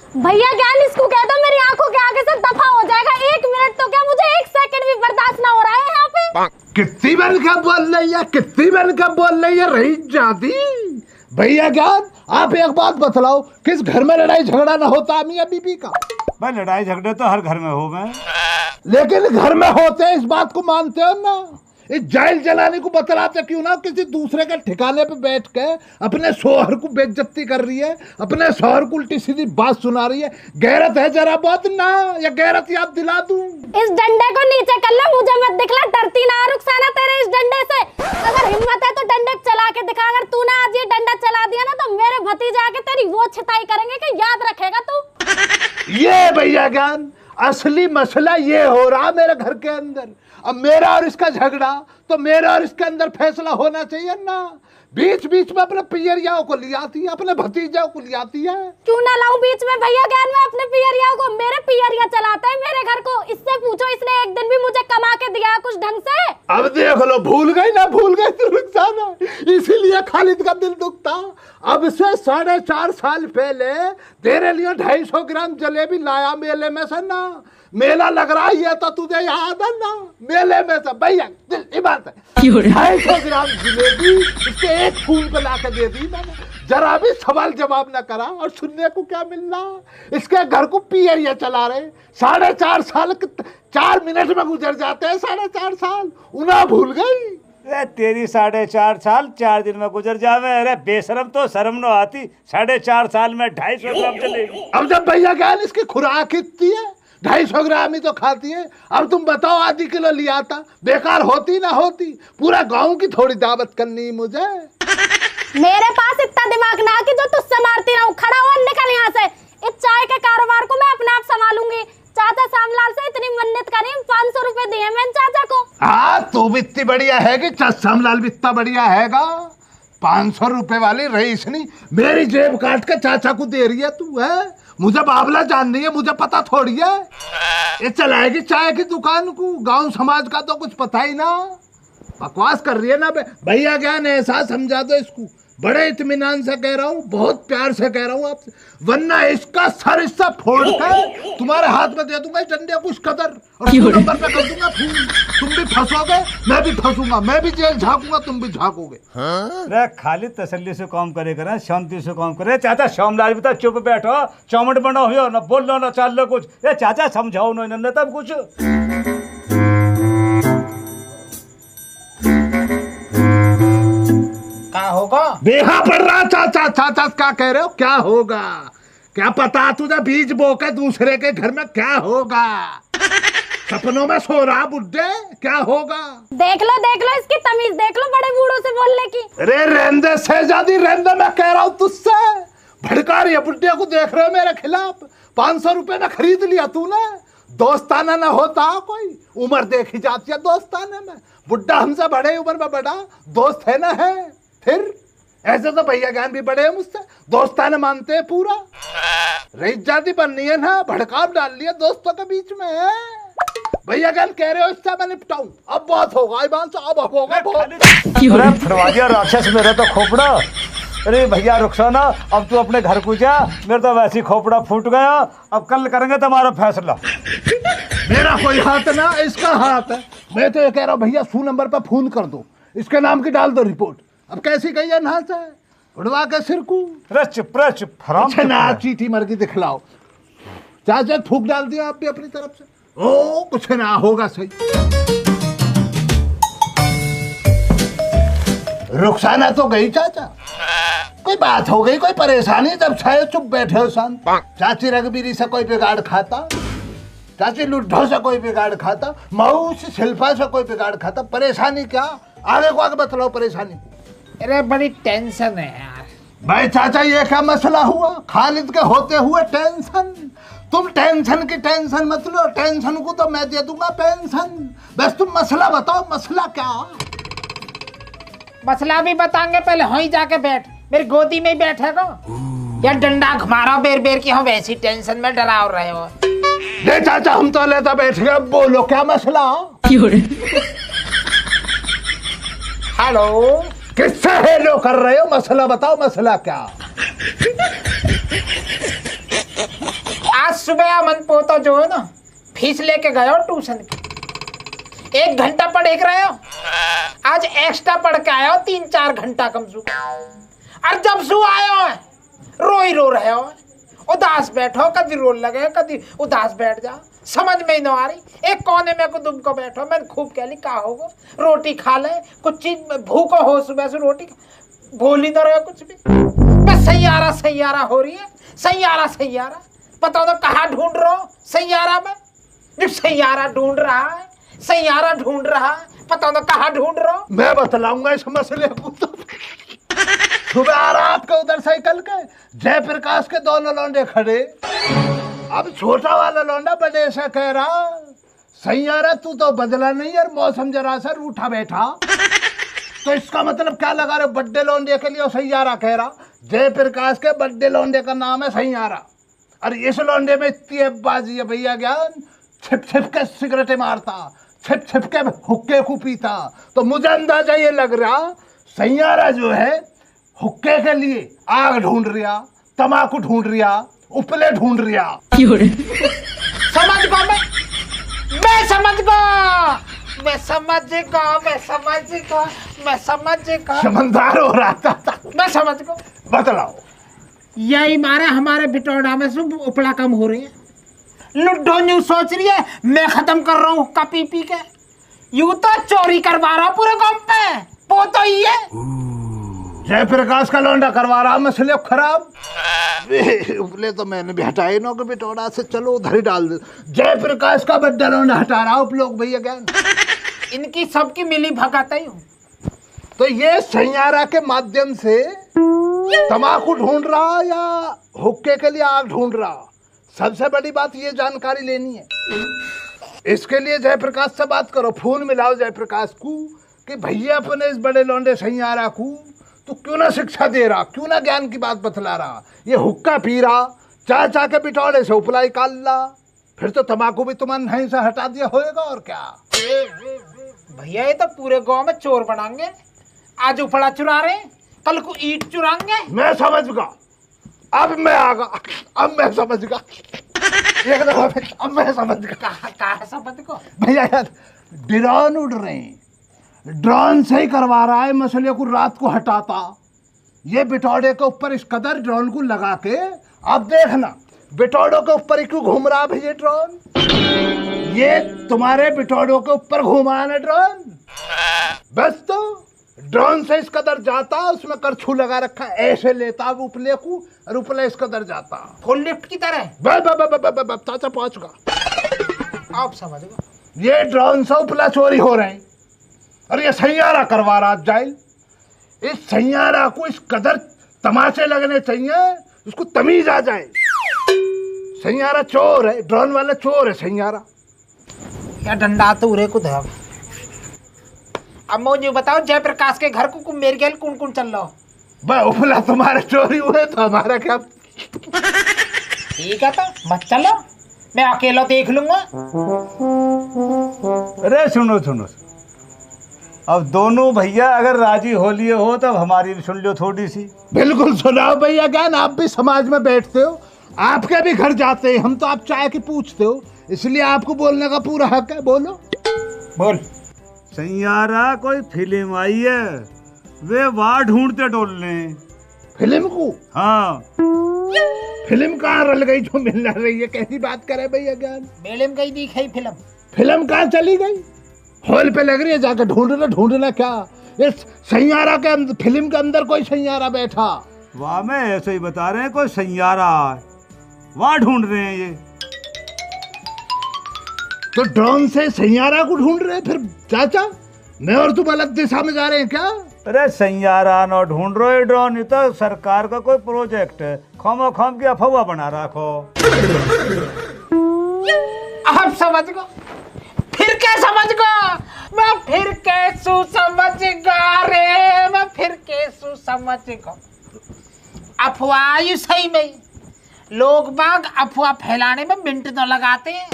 भैया ज्ञान इसको कह दो, मेरी आंखों के आगे से दफा हो जाएगा। 1 मिनट तो क्या, मुझे 1 सेकंड भी बर्दाश्त ना हो रहा है यहाँ पे। कितनी बन के बोल रही है, कितनी बन के बोल रही है रही जाती। भैया ज्ञान आप एक बात बतलाओ, किस घर में लड़ाई झगड़ा ना होता मियां बीबी का? भाई लड़ाई झगड़े तो हर घर में हो गए, लेकिन घर में होते हैं, इस बात को मानते हो ना? इस जाइल जलाने को बतलाते क्यों ना? किसी दूसरे के ठिकाने पे बैठ के अपने शोहर को बेइज्जती कर रही है, अपने शोहर को उल्टी सीधी बात सुना रही है। गैरत है जरा बहुत ना, या गैरत याद दिला दूं? इस डंडे को नीचे कर ले, मुझे मत दिखला। डरती ना रुखसाना तेरे इस डंडे से। अगर हिम्मत है तो डंडे चला के दिखा। अगर तूने आज ये डंडा चला दिया ना तो मेरे भतीजे आके तेरी वो छिताई करेंगे कि याद रखेगा तू। ये भैया ज्ञान असली मसला ये हो रहा मेरे घर के अंदर। अब मेरा और इसका झगड़ा तो मेरा और इसके अंदर फैसला होना चाहिए ना। बीच बीच में अपने पियरियाओं को ले आती है, अपने भतीजों को ले आती है। क्यों ना लाऊं बीच में भैया ज्ञान में अपने पियरियाओं को? मेरे पियरिया चलाता है मेरे घर को। इससे पूछो, इसने एक दिन भी मुझे कमा के दिया है कुछ ढंग से? अब देख लो, भूल गई ना, भूल गई तो रुखसाना, इसीलिए खालिद का दिल दुखता। अब से 4.5 साल पहले तेरे लिए 250 ग्राम जलेबी लाया मेले में से ना। मेला लग रहा है तो तुझे याद है ना? मेले में से भैया दिल बात है 250 ग्राम जलेबी इसके एक फूल पे लाके दे दी मैंने। जरा भी सवाल जवाब ना करा। और सुनने को क्या मिल रहा? इसके घर को पियरिया चला रहे। 4.5 साल 4 मिनट में गुजर जाते हैं। 4.5 साल उन्हें भूल गई। तेरी 4.5 साल 4 दिन में गुजर जावे। अरे बेशरम तो शर्म न आती, 4.5 साल में 250 ग्राम चलेगी। अब जब भैया ज्ञान इसकी खुराक इतनी है, 250 ग्राम ही तो खाती है। अब तुम बताओ, आधी किलो लिया था, बेकार होती ना होती? पूरा गांव की थोड़ी दावत करनी मुझे। मेरे पास इतना दिमाग ना कि जो तुझसे मारती रहूं। खड़ा हो, निकल यहाँ से। इस चाय के कारोबार को मैं अपने आप संभालूंगी। चाचा श्यामलाल से इतनी मन्नत करी, 500 रुपए दिए मैंने चाचा को। हाँ, तू भी इतनी बढ़िया है कि श्यामलाल भी इतना बढ़िया हैगा। 500 रुपए वाली रईस नहीं मेरी जेब काट के चाचा को दे रही है तू है? मुझे बाबला जान रही है, मुझे पता थोड़ी है। ये चलाएगी चाय की दुकान को, गांव समाज का तो कुछ पता ही ना। बकवास कर रही है ना भैया ज्ञान। ऐसा समझा दो इसको, बड़े इत्मीनान से कह रहा हूँ, बहुत प्यार से कह रहा हूँ आपसे, वरना इसका सर हिस्सा फोड़ कर तुम्हारे हाथ में दे दूंगा इस डंडे को, इस कदर, और नंबर पे कर दूंगा फोन। तुम भी फंसोगे, मैं भी फंसूंगा, मैं भी जेल झांकूंगा, तुम भी झांकोगे। हाँ? खाली तसल्ली से काम करे करें, शांति से काम करे। चाचा श्यामलाल भी तो चुप बैठो, चौमट बना हो ना, बोल लो ना, चाल लो कुछ। ये चाचा समझाओ ना इन्होंने तब कुछ। क्या होगा? बेहा पड़ रहा चाचा। चाचा क्या कह रहे हो? क्या होगा? क्या पता तुझे बीज बो के दूसरे के घर में क्या होगा? सपनों में सो रहा बुड्ढे, क्या होगा? देख लो इसकी तमीज देख लो, बड़े बूढ़ों से बोलने की। अरे रेंदे शहजादी, रेंदे मैं कह रहा हूँ तुझसे। भड़का रही है बुड्ढे को, देख रहे हो मेरे खिलाफ। 500 रुपए में खरीद लिया तूने। दोस्ताना न होता कोई, उम्र देखी जाती है दोस्ताने में। बुड्ढा हमसे बड़े उम्र में बड़ा दोस्त है ना है। फिर ऐसे तो भैया ज्ञान भी बड़े हैं मुझसे, दोस्ताना मानते हैं पूरा। रईस जाति बननी है ना, भड़काव डाल लिया दोस्तों के बीच में। भैया ज्ञान कह रहे हो इससे मैं निपटाऊं? अब बहुत होगा अब होगा बहुत। फरवादिया राक्षस मेरा तो खोपड़ा। अरे भैया रुखसाना, अब तू अपने घर को जा, मेरा तो वैसे खोपड़ा फूट गया। अब कल करेंगे तुम्हारा फैसला। मेरा कोई हाथ ना, इसका हाथ है। मैं तो ये कह रहा हूँ भैया, 100 नंबर पर फोन कर दो, इसके नाम की डाल दो रिपोर्ट। अब कैसी गई है ना से उड़वा के सिर को। चुप ना चीटी मर की दिखलाओ। चाचा थूक डाल दिया आप भी अपनी तरफ से। ओ कुछ ना होगा सही। रुखसाना तो गई चाचा, कोई बात हो गई, कोई परेशानी? जब छाए चुप बैठे हो शांत। चाची रघबीरी से कोई बिगाड़ खाता, चाची लुड्ढो से कोई बिगाड़ खाता, मऊ से शिल्पा से कोई बिगाड़ खाता। परेशानी क्या? आगे को आगे बतलाओ परेशानी। अरे बड़ी टेंशन है यार। भाई चाचा ये क्या मसला हुआ? खालिद के होते हुए टेंशन? तुम टेंशन की टेंशन मत लो, टेंशन को तो मैं दे दूंगा पेंशन। बस तुम मसला बताओ, मसला क्या? मसला भी बताएंगे, पहले वहीं जाके बैठ, मेरी गोदी में ही बैठेगा या डंडा घुमा रहा बेर बेर की हो, वैसी टेंशन में डरा रहे हो। ले चाचा हम तो लेता बैठ गए, बोलो क्या मसला? हेलो, किससे हेलो कर रहे हो? मसला बताओ, मसला क्या? सुबह अमन पोता जो है ना फीस लेके गए हो ट्यूशन की, 1 घंटा पढ़ रहे हो, आज एक्स्ट्रा पढ़ के आए हो 3-4 घंटा कम सु, और जब सु आए हो रो ही रो रहे हो, उदास बैठो, कभी रोल लगे कभी उदास बैठ जाओ, समझ में ही न आ रही। एक कोने में को दुम को बैठो, मैंने खूब कह ली का होगा, रोटी खा ले, कुछ चीज भूखो हो, सुबह से रोटी बोल ही न रहे कुछ भी, बस सैयारा सैयारा हो रही है, सैयारा सैयारा। पता तो कहाँ ढूंढ रहा हो सैयारा में, जो सैयारा ढूंढ रहा है, सैयारा ढूंढ रहा है, पता तो कहाँ ढूंढ रहा हो। मैं बतलाऊंगा इस मसले को तो। सुबह आ रहा आपके उधर साइकिल के जयप्रकाश के दोनों लौंडे खड़े, अब छोटा वाला लौंडा बड़े से कह रहा सैयारा तू तो बदला नहीं यार, मौसम जरा सा रूठा बैठा। तो इसका मतलब क्या लगा रहे, बड्डे लौंडे के लिए सैयारा कह रहा, जयप्रकाश के बड्डे लौंडे का नाम है सैयारा। अरे इस लौंडे में इतनी बाजी है भैया ज्ञान, छिप छिप के सिगरेटें मारता, छिप छिप के हुक्के को पीता, तो मुझे अंदाजा ये लग रहा सैयारा जो है हुक्के के लिए आग ढूंढ रिया, तमाकू ढूंढ रिया, उपले ढूंढ रिया। समझ गो मैं समझ गो, मैं समझ गो, मैं समझ गो, मैं समझ गो, समझदार हो रहा था। मैं समझ गो। बतलाओ। यही मारे हमारे बिटौड़ा में सब उपला कम हो रही है, लुड्डो न्यू सोच रही है मैं खत्म कर रहा हूँ हुक्का पी पी के, यूं तो चोरी करवा रहा पूरे गांव पे, वो तो ही है जयप्रकाश का लौंडा करवा रहा मसले खराब। उपले तो मैंने भी हटाए नो के बिटौड़ा से, चलो उधर ही डाल दे। जयप्रकाश का बड्डा लौंडा हटा रहा उपलोग भैया ज्ञान, इनकी सबकी मिली भगत ही हूँ। तो ये सैयारा के माध्यम से तमाकू ढूंढ रहा या हुक्के के लिए आग ढूंढ रहा, सबसे बड़ी बात ये जानकारी लेनी है। इसके लिए जयप्रकाश से बात करो, फोन मिलाओ जयप्रकाश को कि भैया अपने इस बड़े लौंडे सैयारा को तो क्यों ना शिक्षा दे रहा, क्यों ना ज्ञान की बात बतला रहा, ये हुक्का पी रहा, चाचा के बिटौड़े से उपला निकाल ला, फिर तो तमाकू भी तुमने नहीं से हटा दिया होएगा और क्या। भैया ये तो पूरे गांव में चोर बनाएंगे, आज उपड़ा चुरा रहे, कल को ईंट चुराएंगे। मैं समझ गया, अब मैं आ गया, अब मैं समझ गया, एक दफा अब मैं समझ गया। कहा समझ गो भैया यार ड्रोन उड़ रहे हैं, ड्रोन से ही करवा रहा है मसले को, रात को हटाता, ये बिटौड़े के ऊपर इस कदर ड्रोन को लगा के, अब देखना बिटौड़ों के ऊपर ही क्यों घूम रहा है ये ड्रोन, ये तुम्हारे बिटौड़ों के ऊपर घुमा है ड्रोन, बस तो ड्रोन से इस कदर जाता, उसमें करछू लगा रखा, ऐसे लेता उपले को और उपले इस कदर जाता, फुल लिफ्ट की तरह। चाचा पहुंचगा, आप समझ गो, ये ड्रोन से उपला चोरी हो रहे हैं और ये सैयारा करवा रहा जाइल। इस सैयारा को इस कदर तमाचे लगने चाहिए, उसको तमीज आ जाए। सैयारा चोर है, ड्रोन वाला चोर है सैयारा। या डंडा तो उरे को धर। अब मुझे बताओ जयप्रकाश के घर को मेरे गैल कौन कौन चल रहा हो? भाई उपला तुम्हारे चोरी हुए तो हमारा क्या। ठीक है तो मत चलो, मैं अकेला देख लूंगा। अरे सुनो सुनो, अब दोनों भैया अगर राजी हो लिए हो तब हमारी भी सुन लो थोड़ी सी। बिल्कुल सुनाओ भैया ज्ञान, आप भी समाज में बैठते हो, आपके भी घर जाते हैं हम, तो आप चाय की पूछते हो, इसलिए आपको बोलने का पूरा हक है, बोलो। बोल। सैयारा कोई फिल्म आई है, वे वहाँ ढूंढते डोलने फिल्म को। हाँ फिल्म कहाँ रल गई जो मिल रही है, कैसी बात करे भैया ज्ञान। मेले में गई दिखाई फिल्म, फिल्म कहाँ चली गई, हॉल पे लग रही है, जाकर ढूंढना क्या, इस सैयारा के फिल्म के अंदर कोई सैयारा बैठा, वहाँ में ऐसे ही बता रहे हैं कोई सैयारा है, वहाँ ढूंढ रहे हैं ये। तो ड्रोन से सैयारा को ढूंढ रहे हैं फिर चाचा, मैं और तुम अलग दिशा में जा रहे हैं क्या। अरे सैयारा न ढूंढ रहे ड्रोन, ये तो सरकार का कोई प्रोजेक्ट है, खामो खाम की अफवाह बना रखो। अब समझ गो, फिर क्या समझ गो, मैं फिर कैसू समझ गा रे, मैं फिर कैसू समझ गो। अफवाह ही सही में, लोग बाग अफवाह फैलाने में मिनट तो लगाते हैं,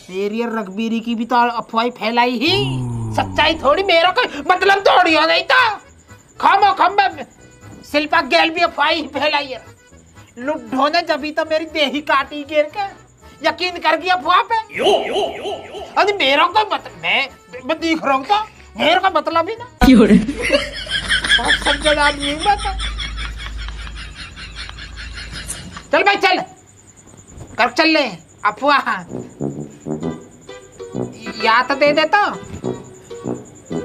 तेरी रघबीरी की भी तो अफवाह फैलाई ही, सच्चाई थोड़ी, मेरा कोई मतलब थोड़ी हो नहीं था। खामो खम में शिल्पा गैल भी अफवाह ही फैलाई है, लुड्ढो ने जब तो मेरी देही काटी गिर के यकीन कर गया अफवाह पे। अरे मेरा कोई मैं दिख रहा हूँ तो मेरे का मतलब ही ना बहुत सज्जन आदमी हूँ मैं तो। चल भाई चल कर चल ले अफवाह या तो दे देता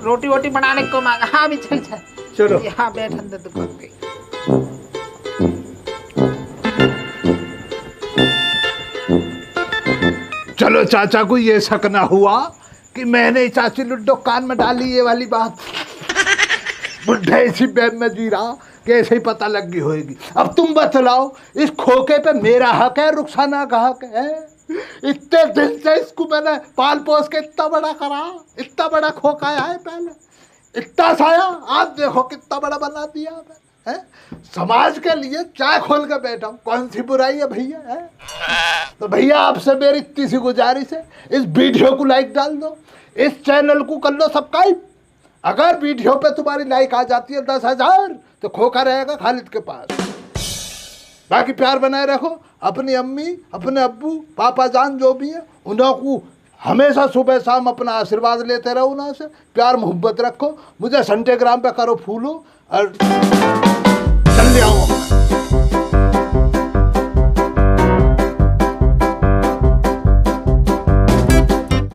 रोटी वोटी बनाने को मांगा। हाँ भी चल चल चलो यहाँ बैठ अंदर दुकान पे। चलो चाचा को ये शक ना हुआ कि मैंने चाची लुड्डो कान में डाली ये वाली बात। बुढ़े इसी बैग में जी रहा कैसे ही पता लग गई होगी। अब तुम बतलाओ इस खोखे पे मेरा हक है रुखसाना का हक है? इतने दिन से इसको मैंने पाल पोस के इतना बड़ा करा, इतना बड़ा खोखा है पहले इतना साया, आज देखो कितना बड़ा बना दिया मैंने है? समाज के लिए चाय खोल के बैठा हूँ, कौन सी बुराई है भैया है? तो भैया आपसे मेरी इतनी सी गुजारिश है, इस वीडियो को लाइक डाल दो, इस चैनल को कर लो सब्सक्राइब। अगर वीडियो पे तुम्हारी लाइक आ जाती है 10,000 तो खोखा रहेगा खालिद के पास। बाकी प्यार बनाए रखो, अपनी अम्मी अपने अब्बू पापा जान जो भी है उन्हों को हमेशा सुबह शाम अपना आशीर्वाद लेते रहो, उन्हों से प्यार मोहब्बत रखो। मुझे संटेग्राम पे करो फूलो और चल ले आओ।